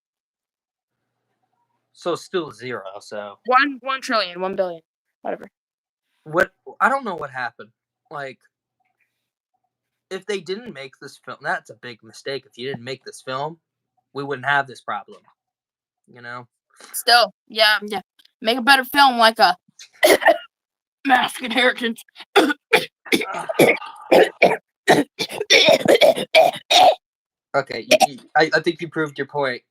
So still 0. So 1 trillion, 1 billion, whatever. What? I don't know what happened. Like, if they didn't make this film, that's a big mistake. If you didn't make this film, we wouldn't have this problem. You know. Still, yeah. Make a better film like a Mask Inheritance. Okay, I think you proved your point.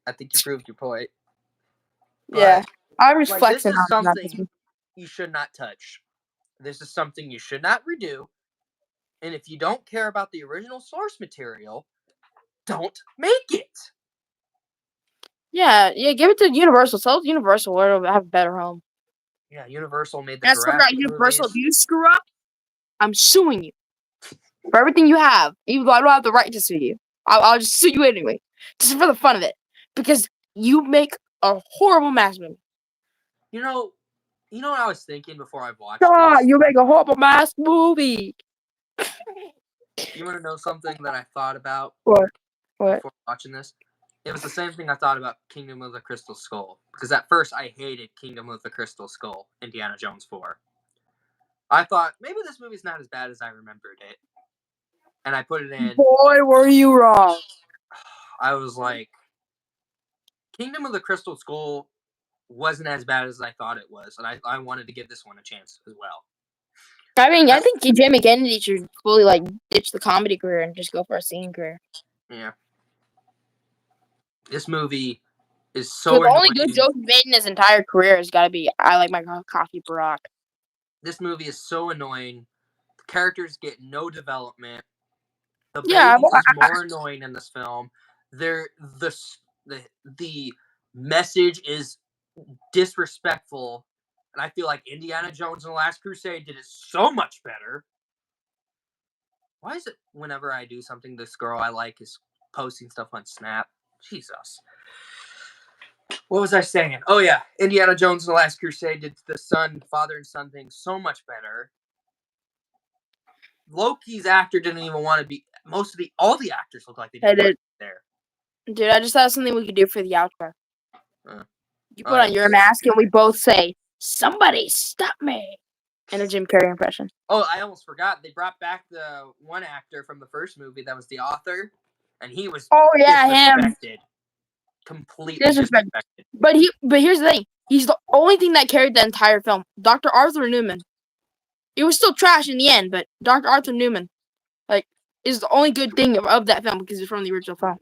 Yeah, I'm just flexing this is on something you should not touch. This is something you should not redo. And if you don't care about the original source material, don't make it. Yeah, give it to Universal. Tell Universal where to have a better home. Yeah, Universal made the That's what Universal. If you screw up, I'm suing you for everything you have. Even though I don't have the right to sue you, I'll just sue you anyway, just for the fun of it, because you make a horrible Mask movie. You know what I was thinking before I watched this? You make a horrible Mask movie. You want to know something that I thought about What? Before watching this? It was the same thing I thought about Kingdom of the Crystal Skull. Because at first I hated Kingdom of the Crystal Skull, Indiana Jones 4. I thought, maybe this movie's not as bad as I remembered it. And I put it in. Boy, were you wrong. I was like, Kingdom of the Crystal Skull wasn't as bad as I thought it was. And I wanted to give this one a chance as well. I mean, I think Jamie Kennedy should fully ditch the comedy career and just go for a singing career. Yeah. This movie is so the only good joke he made in his entire career has got to be "I like my coffee Barack." This movie is so annoying. The characters get no development. The baby is more annoying in this film. The message is disrespectful, and I feel like Indiana Jones and the Last Crusade did it so much better. Why is it whenever I do something, this girl I like is posting stuff on Snap? Jesus. What was I saying? Oh, yeah. Indiana Jones and the Last Crusade did the father and son thing so much better. Loki's actor didn't even want to be... all the actors look like they did there. Dude, I just thought something we could do for the outro. You put on your mask and we both say, "Somebody stop me," in a Jim Carrey impression. Oh, I almost forgot. They brought back the one actor from the first movie that was the author. And he was disrespected. Him. Completely disrespected. But here's the thing. He's the only thing that carried the entire film. Dr. Arthur Newman. It was still trash in the end, but Dr. Arthur Newman is the only good thing of that film because it's from the original film.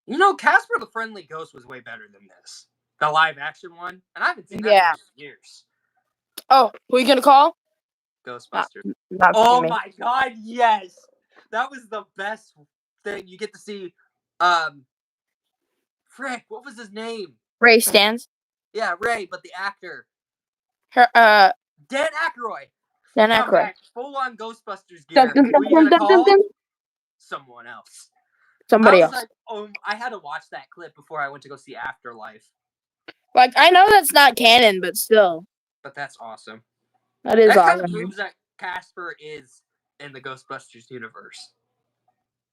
You know, Casper the Friendly Ghost was way better than this. The live action one. And I haven't seen that in years. Oh, who are you going to call? Ghostbusters. Oh my God, yes. That was the best thing. You get to see frick, what was his name? Ray Stantz. Yeah, Ray, but the actor. Dan Aykroyd. Dan Aykroyd. Full on Ghostbusters gear. Who are you gonna call? Someone else. Somebody else. I had to watch that clip before I went to go see Afterlife. I know that's not canon, but still. But that's awesome. That is That kind of awesome. proves that Casper is in the Ghostbusters universe.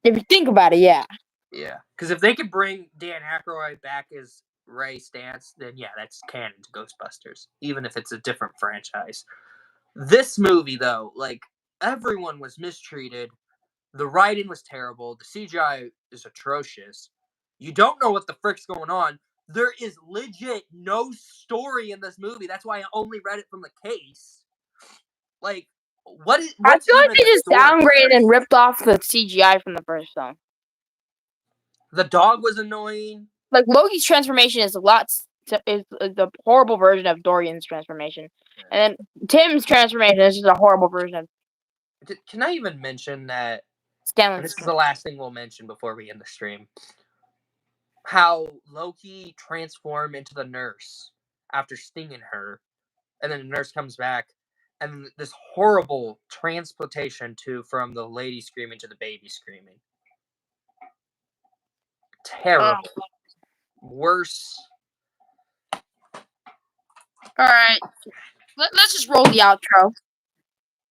If you think about it, yeah. Yeah, because if they could bring Dan Aykroyd back as Ray Stantz, then yeah, that's canon to Ghostbusters, even if it's a different franchise. This movie, though, like, everyone was mistreated. The writing was terrible. The CGI is atrocious. You don't know what the frick's going on. There is legit no story in this movie. That's why I only read it from the case. Like, I what's feel like even they the just story? downgraded and ripped off the CGI from the first film. The dog was annoying. Like Loki's transformation is is the horrible version of Dorian's transformation, and then Tim's transformation is just a horrible version of. Can I even mention that? Stanley's. This is the last thing we'll mention before we end the stream. How Loki transformed into the nurse after stinging her, and then the nurse comes back, and this horrible transplantation from the lady screaming to the baby screaming. Terrible. Worse. All right, let's just roll the outro.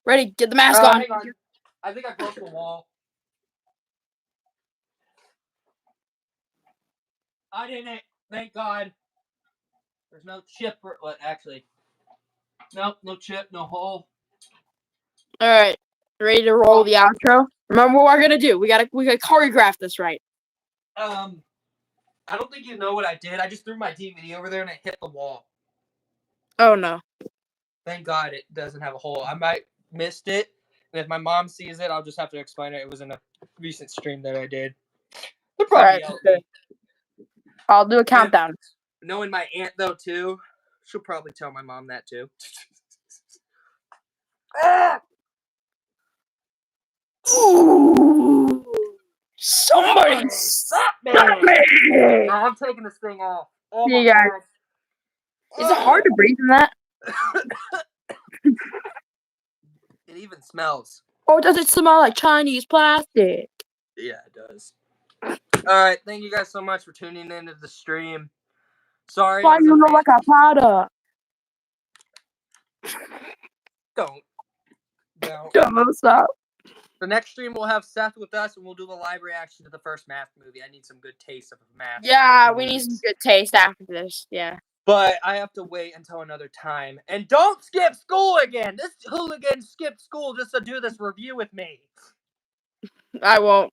Ready? Get the mask on. Hang on. I think I broke the wall. I didn't. Thank God. There's no chip. Actually, nope, no chip, no hole. All right, ready to roll the outro. Remember what we're gonna do. We gotta choreograph this right. I don't think you know what I did. I just threw my DVD over there and it hit the wall. Oh no. Thank God it doesn't have a hole. I might missed it. And if my mom sees it, I'll just have to explain it. It was in a recent stream that I did. They'll probably help me. I'll do a countdown. Knowing my aunt, though, too, she'll probably tell my mom that, too. Ooh. Somebody stop me! No, I'm taking this thing off. Oh my God. Is it hard to breathe in that? It even smells. Or does it smell like Chinese plastic? Yeah, it does. Alright, thank you guys so much for tuning into the stream. Sorry. Why you look like a powder? Don't stop. The next stream we'll have Seth with us and we'll do the live reaction to the first Mask movie. I need some good taste of Mask. Yeah, we need some good taste after this. Yeah. But I have to wait until another time. And don't skip school again. This hooligan skipped school just to do this review with me. I won't.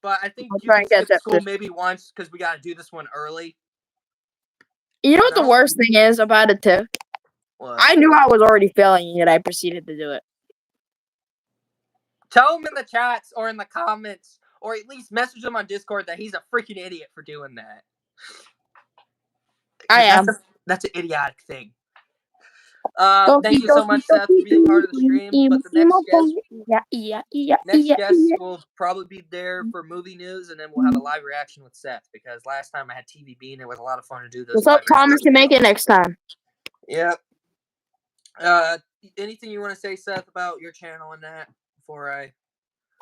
But I think you can skip school maybe once because we got to do this one early. You know what the worst thing is about it, too? What? I knew I was already failing it. I proceeded to do it. Tell him in the chats or in the comments or at least message him on Discord that he's a freaking idiot for doing that. I am. That's an idiotic thing. Thank you so much, Seth, for being part of the stream. But the next guest will probably be there for movie news, and then we'll have a live reaction with Seth because last time I had TV Bean, it was a lot of fun to do this. What's up, Thomas? To make it next time. Yep. Anything you want to say, Seth, about your channel and that before I?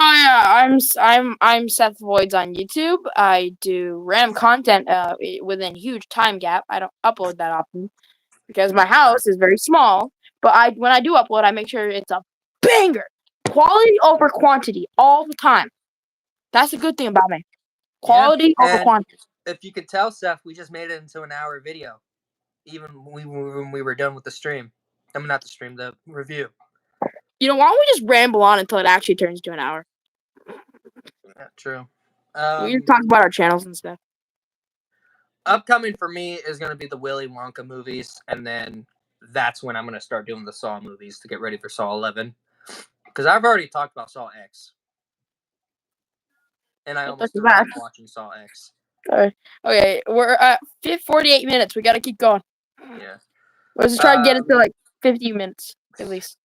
Oh yeah, I'm Seth Voids on YouTube. I do random content within huge time gap. I don't upload that often because my house is very small. But when I do upload, I make sure it's a banger, quality over quantity all the time. That's a good thing about me. Quality over quantity. If you could tell, Seth, we just made it into an hour video, even when we were done with the stream. I mean, not the stream, the review. You know, why don't we just ramble on until it actually turns into an hour? Yeah, true. We can talk about our channels and stuff. Upcoming for me is going to be the Willy Wonka movies, and then that's when I'm going to start doing the Saw movies to get ready for Saw 11. Because I've already talked about Saw X. And I almost started watching Saw X. Okay, we're at 48 minutes. We got to keep going. Yeah. Let's try to get it to like 50 minutes, at least.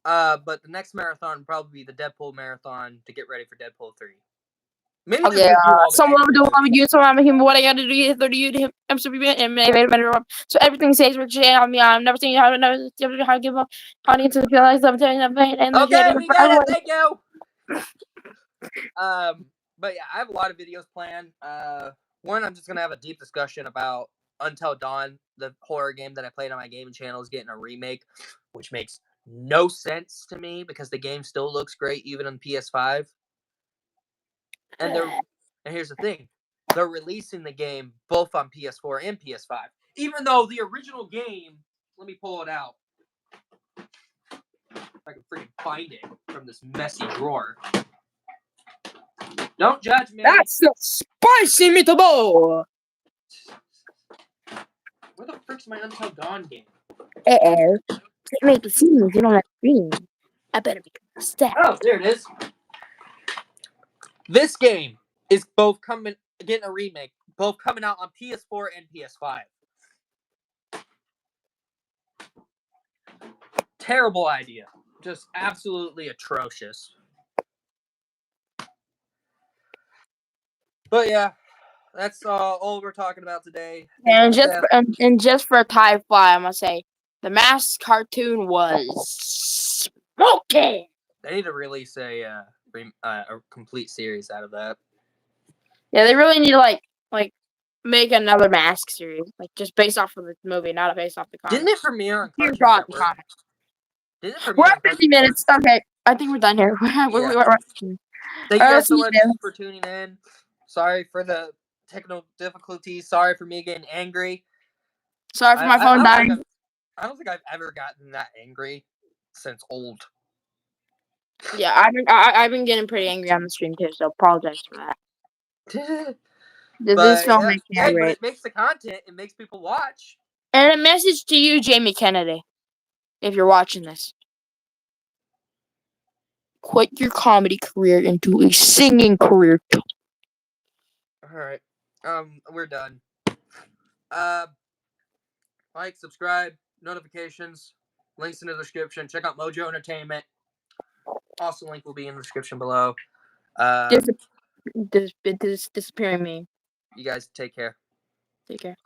But the next marathon will probably be the Deadpool marathon to get ready for Deadpool 3. Maybe some love do love you, so I'm him. What I got to do is 30 you to him. I'm super and so everything says Ricochet on me. I've never seen how to give up audiences realize I'm telling them and okay, we got it. Thank you. But yeah, I have a lot of videos planned. One, I'm just gonna have a deep discussion about Until Dawn, the horror game that I played on my gaming channel, is getting a remake, which makes no sense to me because the game still looks great even on PS5. And here's the thing. They're releasing the game both on PS4 and PS5. Even though the original game, let me pull it out. If I can freaking find it from this messy drawer. Don't judge me. That's the spicy meatball. Where the frick's my Until Dawn game? Uh-oh. It make it seem like you don't have green. I better be step. Oh, there it is. This game is getting a remake, both coming out on PS4 and PS5. Terrible idea. Just absolutely atrocious. But yeah, that's all we're talking about today. And just for a tie fly, I'm gonna say the Mask cartoon was smoking. They need to release a complete series out of that. Yeah, they really need to like make another Mask series, like just based off of the movie, not based off the comic. Didn't it premiere on We're Cartoon Network? at 50 minutes. Okay, I think we're done here. Thank you guys so much for tuning in. Sorry for the technical difficulties. Sorry for me getting angry. Sorry for my phone dying. I don't think I've ever gotten that angry since old. Yeah, I've been getting pretty angry on the stream too, so apologize for that. This film makes me angry. But it makes the content. It makes people watch. And a message to you, Jamie Kennedy, if you're watching this. Quit your comedy career into a singing career. All right. We're done. Like, subscribe, notifications, links in the description. Check out Mojo Entertainment. Also, link will be in the description below. Disappearing me. You guys take care. Take care.